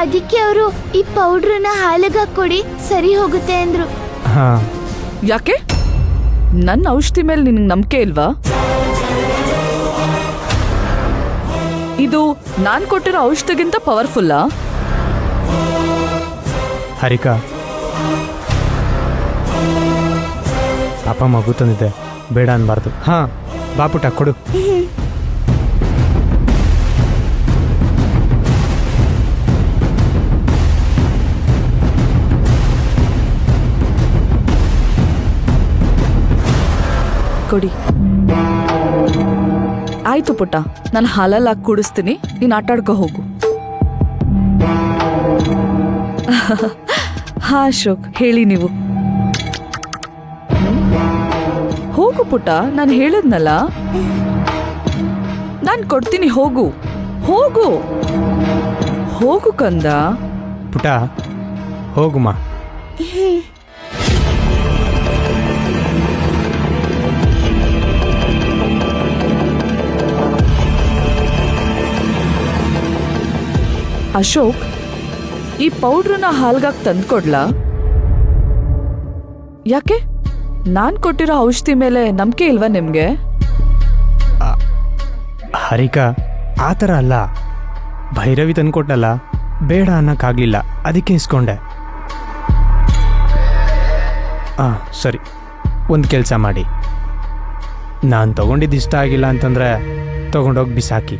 ಅದಕ್ಕೆ ಅವರು ಈ ಪೌಡ್ರನ್ನ ಹಾಲಿಗೆ ಹಾಕೊಡಿ ಸರಿ ಹೋಗುತ್ತೆ ಅಂದ್ರು. ಹಾ, ಯಾಕೆ ನನ್ನ ಔಷಧಿ ಮೇಲೆ ನಿನಗೆ ನಂಬಿಕೆ ಇಲ್ವಾ? ಇದು ನಾನ್ ಕೊಟ್ಟಿರೋ ಔಷಧಿಗಿಂತ ಪವರ್ಫುಲ್ಲಾ? ಹರಿಕಾ, ಅಪ್ಪ ಮಗು ತಂದಿದ್ದೆ, ಬೇಡ ಅನ್ಬಾರ್ದು. ಹಾ, ಬಾಪುಟ ಕೊಡು. ಕೊಡಿ. ಆಯ್ತು ಪುಟ್ಟ, ನಾನು ಹಾಲಲ್ಲಿ ಹಾಕಿ ಕುಡಿಸ್ತೀನಿ, ನೀನು ಆಟಾಡ್ಕೊ ಹೋಗು. ಹಾ ಅಶೋಕ್, ಹೇಳಿ ನೀವು. ಹೋಗು ಪುಟ್ಟ, ನಾನು ಹೇಳಿದ್ನಲ್ಲ, ನಾನು ಕೊಡ್ತೀನಿ, ಹೋಗು ಹೋಗು ಹೋಗು ಕಂದ. ಪುಟ ಹೋಗುಮ್ಮ. ಅಶೋಕ್, ಈ ಪೌಡ್ರನ್ನ ಹಾಲ್ಗಾಕ್ ತಂದ್ಕೊಡ್ಲಾ? ಯಾಕೆ ನಾನ್ ಕೊಟ್ಟಿರೋ ಔಷಧಿ ಮೇಲೆ ನಂಬಿಕೆ ಇಲ್ವಾ ನಿಮ್ಗೆ? ಹರಿಕಾ, ಆ ಥರ ಅಲ್ಲ. ಭೈರವಿ ತಂದ್ಕೊಟ್ಟಲ್ಲ, ಬೇಡ ಅನ್ನಕ್ಕಾಗ್ಲಿಲ್ಲ, ಅದಕ್ಕೆ ಇಸ್ಕೊಂಡೆ. ಸರಿ, ಒಂದು ಕೆಲಸ ಮಾಡಿ, ನಾನು ತಗೊಂಡಿದ್ದು ಇಷ್ಟ ಆಗಿಲ್ಲ ಅಂತಂದ್ರೆ ತಗೊಂಡೋಗಿ ಬಿಸಾಕಿ.